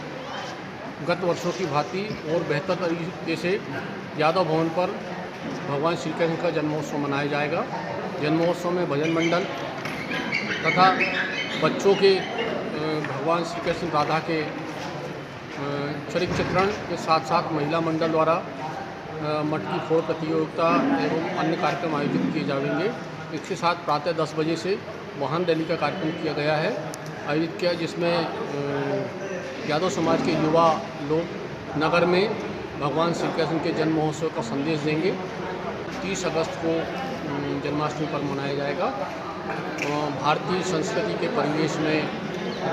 गत वर्षों की भांति और बेहतर तरीके से यादव भवन पर भगवान श्री कृष्ण का जन्मोत्सव मनाया जाएगा। जन्मोत्सव में भजन मंडल तथा बच्चों के भगवान श्री कृष्ण राधा के चरित्र चित्रण के साथ साथ महिला मंडल द्वारा मटकी फोड़ प्रतियोगिता एवं अन्य कार्यक्रम आयोजित किए जाएंगे। इसके साथ प्रातः 10 बजे से वाहन रैली का कार्यक्रम किया गया है आयोजित किया, जिसमें यादव समाज के युवा लोग नगर में भगवान श्री कृष्ण के जन्म महोत्सव का संदेश देंगे। 30 अगस्त को जन्माष्टमी पर्व मनाया जाएगा। भारतीय संस्कृति के परिवेश में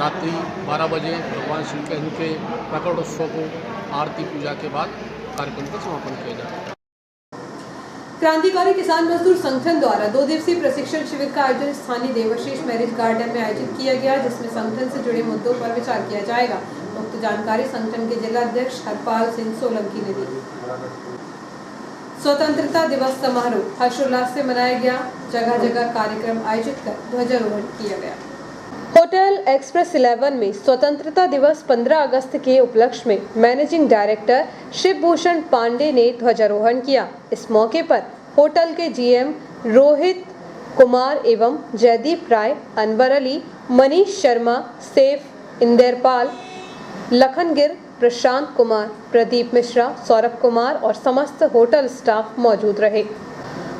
रात्रि 12 बजे भगवान श्री कृष्ण के प्रकट उत्सव को आरती पूजा के बाद कार्यक्रम का समापन किया जाएगा। क्रांतिकारी किसान मजदूर संगठन द्वारा 2 दिवसीय प्रशिक्षण शिविर का आयोजन स्थानीय देवाशीष मैरिज गार्डन में आयोजित किया गया, जिसमें संगठन से जुड़े मुद्दों पर विचार किया जाएगा। उक्त जानकारी संगठन के जिला अध्यक्ष हरपाल सिंह सोलंकी ने दी। स्वतंत्रता दिवस समारोह हर्षोल्लास से मनाया गया। जगह जगह कार्यक्रम आयोजित कर ध्वजारोहण किया गया। होटल एक्सप्रेस 11 में स्वतंत्रता दिवस 15 अगस्त के उपलक्ष्य में मैनेजिंग डायरेक्टर शिवभूषण पांडे ने ध्वजारोहण किया। इस मौके पर होटल के जीएम रोहित कुमार एवं जयदीप राय, अनवर अली, मनीष शर्मा, सैफ इंदेरपाल, लखनगिर, प्रशांत कुमार, प्रदीप मिश्रा, सौरभ कुमार और समस्त होटल स्टाफ मौजूद रहे।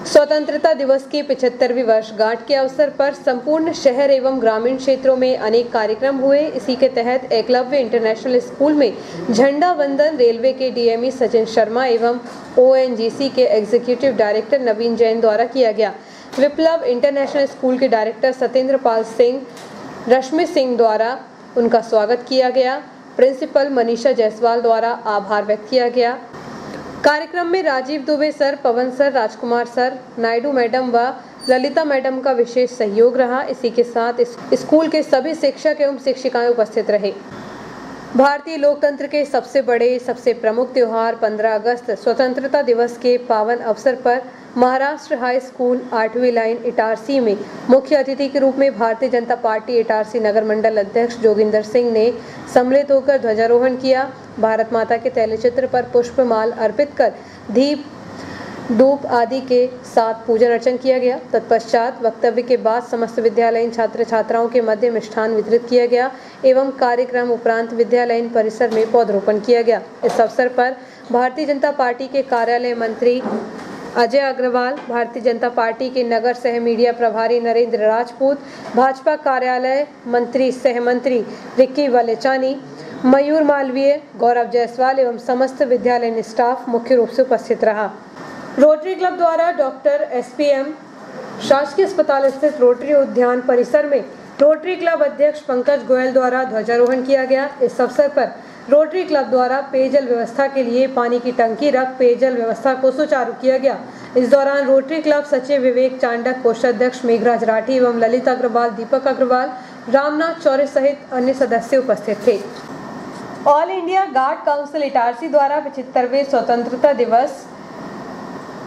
स्वतंत्रता दिवस की 75वीं वर्षगांठ के अवसर पर संपूर्ण शहर एवं ग्रामीण क्षेत्रों में अनेक कार्यक्रम हुए। इसी के तहत एकलव्य इंटरनेशनल स्कूल में झंडा वंदन रेलवे के डीएमई सचिन शर्मा एवं ओएनजीसी के एग्जीक्यूटिव डायरेक्टर नवीन जैन द्वारा किया गया। विप्लव इंटरनेशनल स्कूल के डायरेक्टर सत्येंद्र पाल सिंह, रश्मि सिंह द्वारा उनका स्वागत किया गया। प्रिंसिपल मनीषा जायसवाल द्वारा आभार व्यक्त किया गया। कार्यक्रम में राजीव दुबे सर, पवन सर, राजकुमार सर, नायडू मैडम व ललिता मैडम का विशेष सहयोग रहा। इसी के साथ स्कूल के सभी शिक्षक एवं शिक्षिकाएं उपस्थित रहे। भारतीय लोकतंत्र के सबसे बड़े, सबसे प्रमुख त्योहार 15 अगस्त स्वतंत्रता दिवस के पावन अवसर पर महाराष्ट्र हाई स्कूल 8वीं लाइन इटारसी में मुख्य अतिथि के रूप में भारतीय जनता पार्टी इटारसी नगर मंडल अध्यक्ष जोगिंदर सिंह ने सम्मिलित होकर ध्वजारोहण किया। भारत माता के तैलचित्र पर पुष्पमाल अर्पित कर दीप धूप आदि के साथ पूजन अर्चन किया गया। तत्पश्चात वक्तव्य के बाद समस्त विद्यालयीन छात्र छात्राओं के मध्य मिष्ठान वितरित किया गया एवं कार्यक्रम उपरांत विद्यालयीन परिसर में पौधरोपण किया गया। इस अवसर पर भारतीय जनता पार्टी के कार्यालय मंत्री अजय अग्रवाल, भारतीय जनता पार्टी के नगर सह मीडिया प्रभारी नरेंद्र राजपूत, भाजपा कार्यालय मंत्री सह मंत्री रिक्की वलेचानी, मयूर मालवीय, गौरव जायसवाल एवं समस्त विद्यालयीन स्टाफ मुख्य रूप से उपस्थित रहा। रोटरी क्लब द्वारा डॉक्टर SPM शासकीय अस्पताल स्थित रोटरी उद्यान परिसर में रोटरी क्लब अध्यक्ष पंकज गोयल द्वारा ध्वजारोहण किया गया। इस अवसर पर रोटरी क्लब द्वारा पेयजल व्यवस्था के लिए पानी की टंकी रख पेयजल व्यवस्था को सुचारू किया गया। इस दौरान रोटरी क्लब सचिव विवेक चांडक, कोषाध्यक्ष मेघराज राठी एवं ललित अग्रवाल, दीपक अग्रवाल, रामनाथ चौरे सहित अन्य सदस्य उपस्थित थे। All India guard council Itarsi द्वारा 75वें स्वतंत्रता दिवस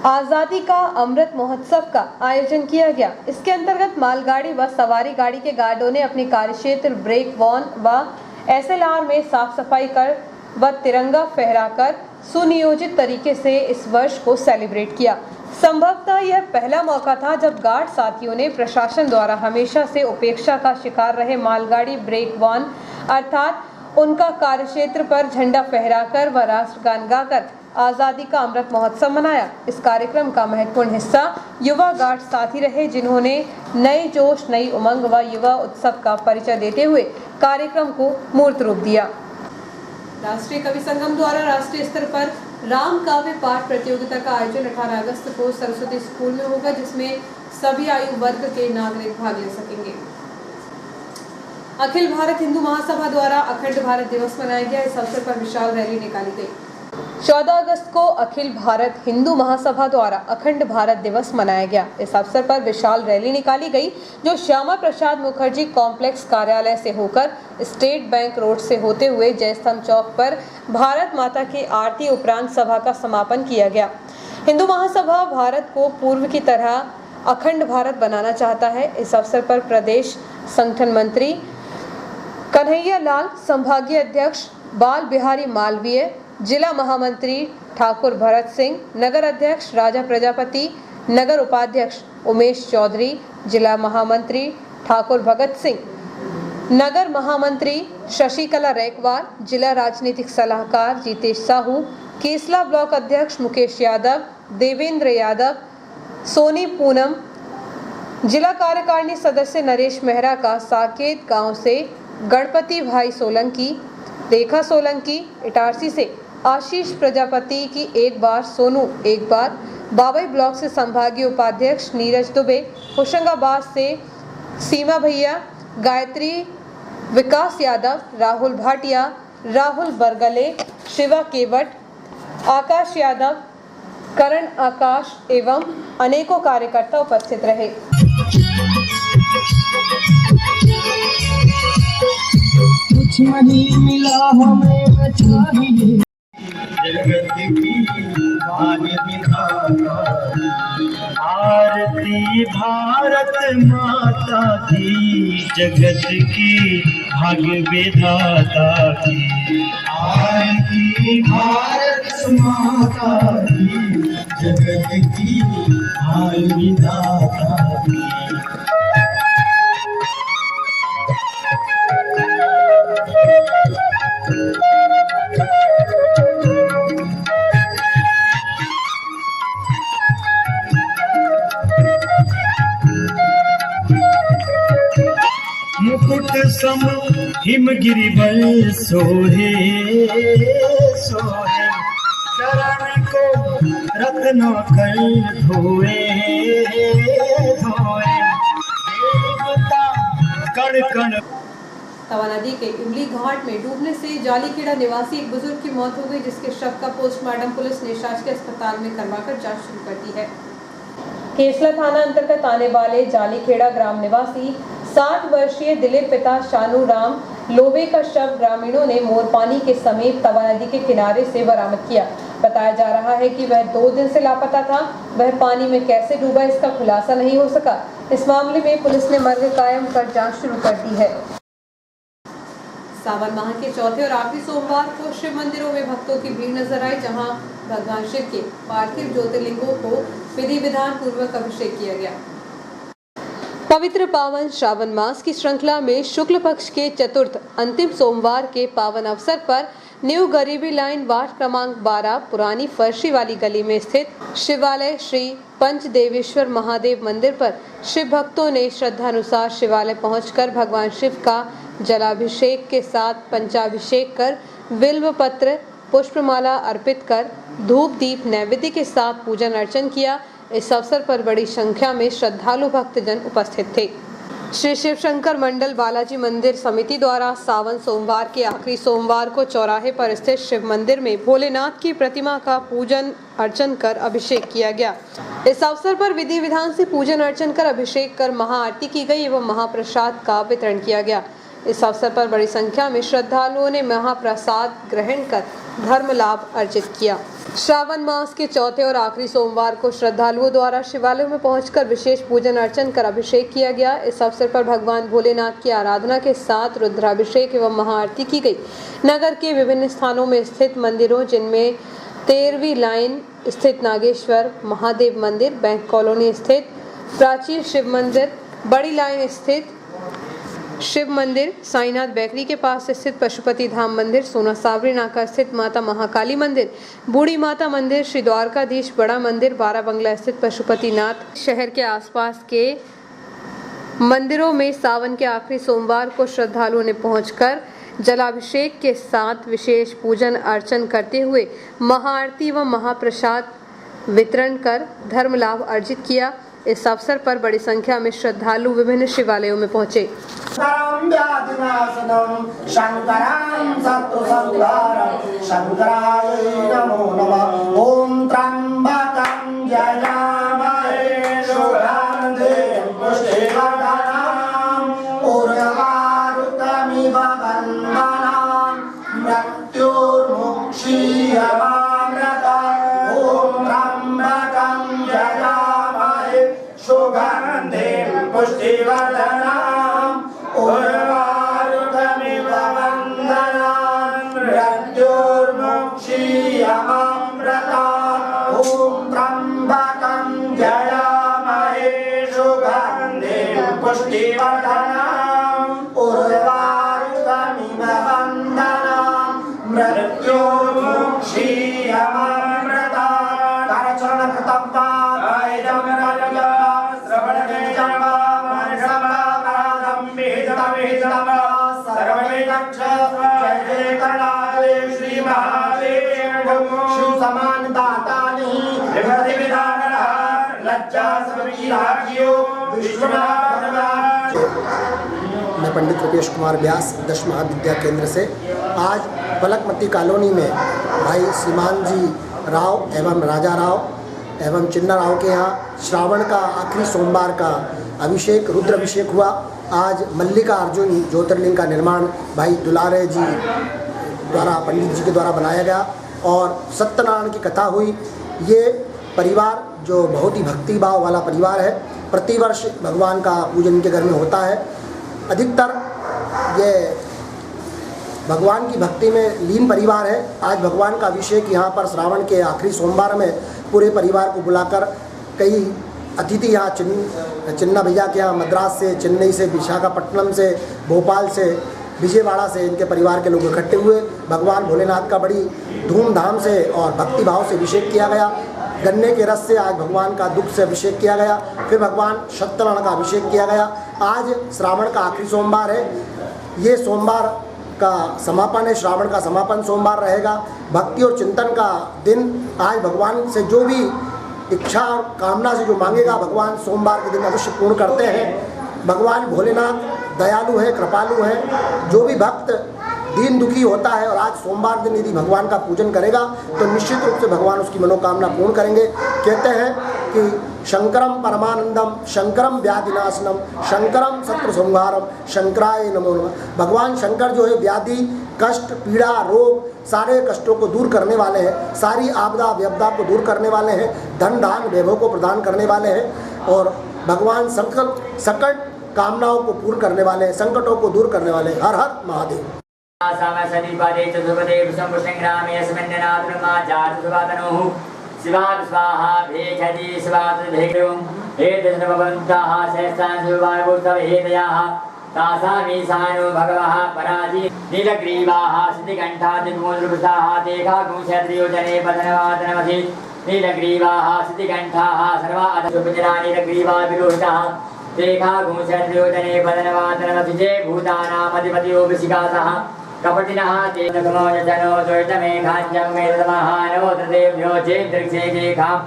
आज़ादी का अमृत महोत्सव का आयोजन किया गया। इसके अंतर्गत मालगाड़ी व सवारी गाड़ी के गार्डों ने अपने कार्यक्षेत्र ब्रेक वॉन व SLR में साफ सफाई कर व तिरंगा फहराकर सुनियोजित तरीके से इस वर्ष को सेलिब्रेट किया। संभवतः यह पहला मौका था जब गार्ड साथियों ने प्रशासन द्वारा हमेशा से उपेक्षा का शिकार रहे मालगाड़ी ब्रेक वॉन अर्थात उनका कार्यक्षेत्र पर झंडा फहराकर व राष्ट्रगान गाकर आज़ादी का अमृत महोत्सव मनाया। इस कार्यक्रम का महत्वपूर्ण हिस्सा युवा गार्ड साथी रहे, जिन्होंने नए जोश, नई उमंग व युवा उत्सव का परिचय देते हुए कार्यक्रम को मूर्त रूप दिया। राष्ट्रीय कवि संगम द्वारा राष्ट्रीय स्तर पर राम काव्य पाठ प्रतियोगिता का आयोजन 18 अगस्त को सरस्वती स्कूल में होगा, जिसमें सभी आयु वर्ग के नागरिक भाग ले सकेंगे। अखिल भारत हिंदू महासभा द्वारा अखंड भारत दिवस मनाया गया। इस अवसर पर विशाल रैली निकाली गई। 14 अगस्त को अखिल भारत हिंदू महासभा द्वारा अखंड भारत दिवस मनाया गया। इस अवसर पर विशाल रैली निकाली गई, जो श्यामा प्रसाद मुखर्जी कॉम्प्लेक्स कार्यालय से होकर स्टेट बैंक रोड से होते हुए जयस्तंभ चौक पर भारत माता की आरती उपरांत सभा का समापन किया गया। हिंदू महासभा भारत को पूर्व की तरह अखंड भारत बनाना चाहता है। इस अवसर पर प्रदेश संगठन मंत्री कन्हैया लाल, संभागीय अध्यक्ष बाल बिहारी मालवीय, जिला महामंत्री ठाकुर भरत सिंह, नगर अध्यक्ष राजा प्रजापति, नगर उपाध्यक्ष उमेश चौधरी, जिला महामंत्री ठाकुर भगत सिंह, नगर महामंत्री शशिकला रैकवार, जिला राजनीतिक सलाहकार जीतेश साहू, केसला ब्लॉक अध्यक्ष मुकेश यादव, देवेंद्र यादव, सोनी पूनम, जिला कार्यकारिणी सदस्य नरेश मेहरा का साकेत गांव से गणपति भाई सोलंकी, रेखा सोलंकी, इटारसी से आशीष प्रजापति की एक बार, सोनू एक बार, बाबई ब्लॉक से संभागीय उपाध्यक्ष नीरज दुबे, होशंगाबाद से सीमा भैया, गायत्री, विकास यादव, राहुल भाटिया, राहुल बरगले, शिवा केवट, आकाश यादव, करण आकाश एवं अनेकों कार्यकर्ता उपस्थित रहे। कुछ नहीं मिला हमें चाहिए जगत की भाग्य विधाता, आरती भारत माता की, जगत की भाग्य विधाता की, आरती भारत माता की, जगत की भाग्य विधाता की। मुकुट सम हिमगिरि बल सोहे, सोहे चरण को रत्न कर धोए, धोए देवता कण कण। तवा नदी के इमली घाट में डूबने से जालीखेड़ा निवासी एक बुजुर्ग की मौत हो गई, जिसके शव का पोस्टमार्टम पुलिस ने शासकीय अस्पताल में करवाकर जांच शुरू कर दी है। केसला थाना अंतर्गत आने वाले जालीखेड़ा ग्राम निवासी 60 वर्षीय दिलीप पिता शानू राम लोबे का शव ग्रामीणों ने मोरपानी के समीप तवा नदी के किनारे से बरामद किया। बताया जा रहा है कि वह 2 दिन से लापता था। वह पानी में कैसे डूबा, इसका खुलासा नहीं हो सका। इस मामले में पुलिस ने मर्ग कायम कर जांच शुरू कर दी है। सावन माह के चौथे और आखिरी सोमवार को शिव मंदिरों में भक्तों की भीड़ नजर आई, जहां भगवान शिव के पार्थिव ज्योतिर्लिंगों को विधि विधान पूर्वक अभिषेक किया गया। पवित्र पावन श्रावण मास की श्रृंखला में शुक्ल पक्ष के चतुर्थ अंतिम सोमवार के पावन अवसर पर न्यू गरीबी लाइन वार्ड क्रमांक 12 पुरानी फर्शी वाली गली में स्थित शिवालय श्री पंचदेवेश्वर महादेव मंदिर पर शिव भक्तों ने श्रद्धानुसार शिवालय पहुंचकर भगवान शिव का जलाभिषेक के साथ पंचाभिषेक कर बिल्व पत्र पुष्पमाला अर्पित कर धूप दीप नैवेद्य के साथ पूजन अर्चन किया। इस अवसर पर बड़ी संख्या में श्रद्धालु भक्तजन उपस्थित थे। श्री शिव शंकर मंडल बालाजी मंदिर समिति द्वारा सावन सोमवार के आखिरी सोमवार को चौराहे पर स्थित शिव मंदिर में भोलेनाथ की प्रतिमा का पूजन अर्चन कर अभिषेक किया गया। इस अवसर पर विधि विधान से पूजन अर्चन कर अभिषेक कर महाआरती की गई एवं महाप्रसाद का वितरण किया गया। इस अवसर पर बड़ी संख्या में श्रद्धालुओं ने महाप्रसाद ग्रहण कर धर्म लाभ अर्जित किया। श्रावण मास के चौथे और आखिरी सोमवार को श्रद्धालुओं द्वारा शिवालयों में पहुंचकर विशेष पूजन अर्चन कर अभिषेक किया गया। इस अवसर पर भगवान भोलेनाथ की आराधना के साथ रुद्राभिषेक एवं महाआरती की गई। नगर के विभिन्न स्थानों में स्थित मंदिरों, जिनमें 13वीं लाइन स्थित नागेश्वर महादेव मंदिर, बैंक कॉलोनी स्थित प्राचीन शिव मंदिर, बड़ी लाइन स्थित शिव मंदिर, साईनाथ बेकरी के पास स्थित पशुपति धाम मंदिर, सोना सावरी नाका स्थित माता महाकाली मंदिर, बूढ़ी माता मंदिर, श्री द्वारकाधीश बड़ा मंदिर, 12 बंगला स्थित पशुपतिनाथ शहर के आसपास के मंदिरों में सावन के आखिरी सोमवार को श्रद्धालुओं ने पहुंचकर जलाभिषेक के साथ विशेष पूजन अर्चन करते हुए महाआरती व महाप्रसाद वितरण कर धर्म लाभ अर्जित किया। इस अवसर पर बड़ी संख्या में श्रद्धालु विभिन्न शिवालयों में पहुंचे। शंकराय नमो नमः। ओम त्र्यंबकं यजामहे सुगंधिं पुष्टिवर्धनम् उर्वारुकमिव बन्धनान् मृत्युर्मुक्षीयमामृतम्। ओम त्र्यंबकं यजामहे सुगंधिं पुष्टिवर्धनम् उर्वारुकमिव बन्धनान् श्री महादेव शिव समान दाता नहीं लज्जा सबकी राखियो विश्वनाथ भगवान। मैं पंडित रुपेश कुमार व्यास दश महाविद्या केंद्र से आज पलकमती कॉलोनी में भाई श्रीमान जी राव एवं राजा राव एवं चिन्ना राव के यहाँ श्रावण का आखिरी सोमवार का अभिषेक रुद्र अभिषेक हुआ। आज मल्लिका अर्जुन ज्योतिर्लिंग का निर्माण भाई दुलारे जी द्वारा पंडित जी के द्वारा बनाया गया और सत्यनारायण की कथा हुई। ये परिवार जो बहुत ही भक्ति भाव वाला परिवार है, प्रतिवर्ष भगवान का पूजन के घर में होता है। अधिकतर ये भगवान की भक्ति में लीन परिवार है। आज भगवान का अभिषेक यहाँ पर श्रावण के आखिरी सोमवार में पूरे परिवार को बुलाकर कई अतिथि यहाँ चिन्ना भैया के यहाँ मद्रास से, चेन्नई से, विशाखापट्टनम से, भोपाल से, विजयवाड़ा से इनके परिवार के लोग इकट्ठे हुए। भगवान भोलेनाथ का बड़ी धूमधाम से और भक्तिभाव से अभिषेक किया गया। गन्ने के रस से आज भगवान का दुख से अभिषेक किया गया। फिर भगवान सत्यनारायण का अभिषेक किया गया। आज श्रावण का आखिरी सोमवार है। ये सोमवार का समापन है, श्रावण का समापन सोमवार रहेगा। भक्ति और चिंतन का दिन। आज भगवान से जो भी इच्छा और कामना से जो मांगेगा भगवान सोमवार के दिन अवश्य पूर्ण करते हैं। भगवान भोलेनाथ दयालु है, कृपालु है। जो भी भक्त दीन दुखी होता है और आज सोमवार दिन यदि भगवान का पूजन करेगा तो निश्चित रूप से भगवान उसकी मनोकामना पूर्ण करेंगे। कहते हैं कि शंकरम परमानंदम, शंकरम व्याधिनाशनम, शंकरम शत्रु संहारम, शंकराय नमो नमः। भगवान शंकर जो है व्याधि, कष्ट, पीड़ा, रोग, सारे कष्टों को दूर करने वाले हैं। सारी आपदा विपदा को दूर करने वाले हैं। धन धान वैभव को प्रदान करने वाले हैं और भगवान सकट कामनाओं को पूर्ण करने वाले हैं, संकटों को दूर करने वाले हैं। हर हर महादेव। शिवाद स्वाहा भेषजी शिवाद भेषं हे दशनवन्ताः सहस्रान् शिवायुस्तव हे दयाः तासामीशानो भगवः पराजी नीलग्रीवाः सिद्धिकण्ठादिमूलृपसाः देखागुंशत्रियोजने पदनवादनमधि नीलग्रीवाः सिद्धिकण्ठाः सर्वा अधशुभजरा नीलग्रीवा विलोहिताः देखागुंशत्रियोजने पदनवादनमधि जय भूतानामधिपतियो वृषिकासः कपटिनः तेनगमोजनो द्वैतमेघाञ्जं मेदमहानवो तदेभ्यो चेन्द्रक्षेखेखां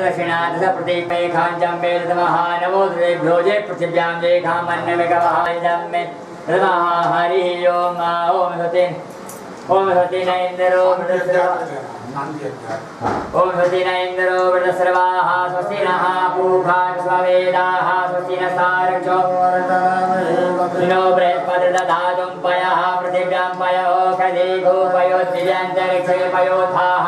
दक्षिणादप्रतीमेघाञ्जं मेदमहानवो तदेभ्यो जय पृथिव्यां जेखां मन्नमेघमहाञ्जं मे नमः हरिः ओम ओम सति न इन्द्रो ओम सति न इन्द्रो वृतसर्वाः स्वस्ति नः पूषा स्ववेदाः स्वस्ति न सारक्षो नो बृहस्पतिर्दधातुं पयः पृथिव्यां पयो खदेघो पयोद्दिव्यान्तरिक्षे पयोधाः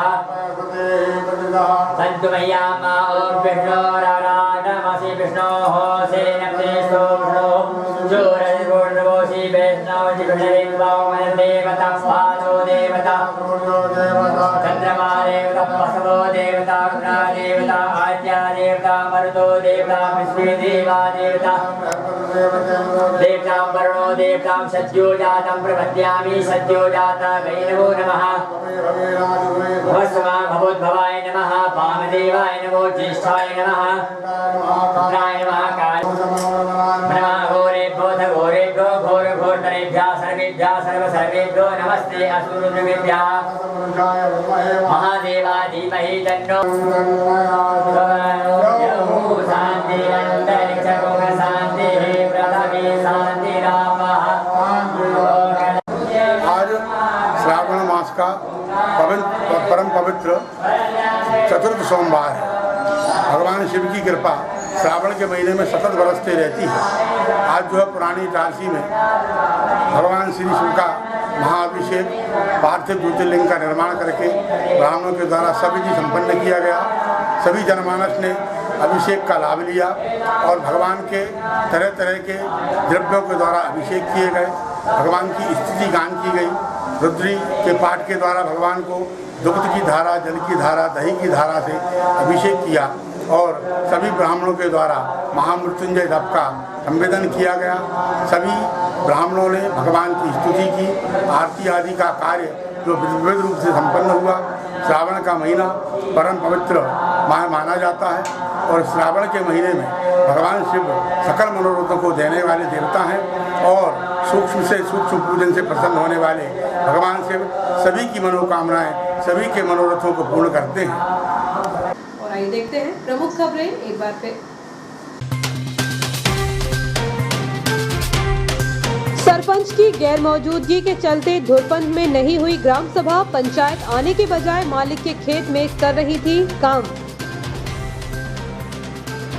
सन्तु मय्यामा ॐ विष्णोराराधमसि विष्णोः सेनप्तेष्टो विष्णोः जोरदिर्गोर्नवोषि वैष्णवसि विष्णुरिन्द्वां देवतां पादो देवता चन्द्रमा देवता बसवो देवता गुणा देवता आद्या देवता मरुतो देवता विश्वे देवा देवता देवतां वरुणो देवतां सद्यो जातं प्रपद्यामि सद्यो जाता वैनवो नमः भवस्मा भवोद्भवाय नमः वामदेवाय नमो ज्येष्ठाय नमः रुद्राय नमः काय नमः घोरेभ्यो घोरेभ्यो घोरघोरतरेभ्यः सर्वेभ्यः सर्वसर्वेभ्यो नमस्ते असुरद्रवेभ्यः महादेवा धीमहि तन्नो शान्ति अन्तरिक्षगो शान्तिः पृथिवी शान्तिरापः। आज श्रावण मास का परम पवित्र चतुर्थ सोमवार है। भगवान शिव की कृपा श्रावण के महीने में सतत बरसते रहती है। आज जो है पुरानी इटारसी में भगवान श्री शिव का महाअभिषेक पार्थिव ज्योतिर्लिंग का निर्माण करके ब्राह्मणों के द्वारा सविधि संपन्न किया गया। सभी जनमानस ने अभिषेक का लाभ लिया और भगवान के तरह तरह के द्रव्यों के द्वारा अभिषेक किए गए। भगवान की स्तुति गान की गई। रुद्री के पाठ के द्वारा भगवान को दुग्ध की धारा, जल की धारा, दही की धारा से अभिषेक किया और सभी ब्राह्मणों के द्वारा महामृत्युंजय जप का संवेदन किया गया। सभी ब्राह्मणों ने भगवान की स्तुति की। आरती आदि का कार्य जो विविध रूप से संपन्न हुआ। श्रावण का महीना परम पवित्र माना जाता है और श्रावण के महीने में भगवान शिव सकल मनोरथों को देने वाले देवता हैं और सूक्ष्म से सूक्ष्म पूजन से प्रसन्न होने वाले भगवान शिव सभी की मनोकामनाएं, सभी के मनोरथों को पूर्ण करते हैं। और आइए देखते हैं प्रमुख खबरें एक बार फिर। सरपंच की गैर मौजूदगी के चलते धुरपंज में नहीं हुई ग्राम सभा। पंचायत आने के बजाय मालिक के खेत में कर रही थी काम।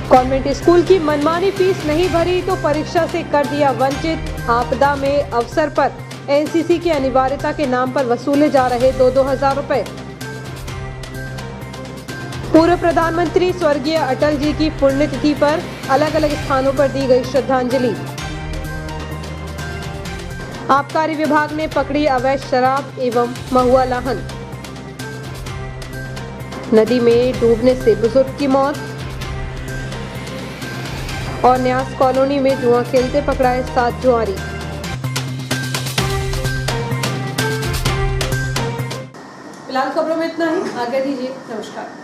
कॉन्वेंट स्कूल की मनमानी फीस नहीं भरी तो परीक्षा से कर दिया वंचित। आपदा में अवसर पर एनसीसी की अनिवार्यता के नाम पर वसूले जा रहे 2-2 हजार रुपए। पूर्व प्रधानमंत्री स्वर्गीय अटल जी की पुण्यतिथि पर अलग अलग स्थानों पर दी गई श्रद्धांजलि। आबकारी विभाग ने पकड़ी अवैध शराब एवं महुआ लाहन। नदी में डूबने से बुजुर्ग की मौत। और न्यास कॉलोनी में जुआ खेलते पकड़ाए 7 जुआरी। फिलहाल खबरों में इतना ही। आगे दीजिए, नमस्कार।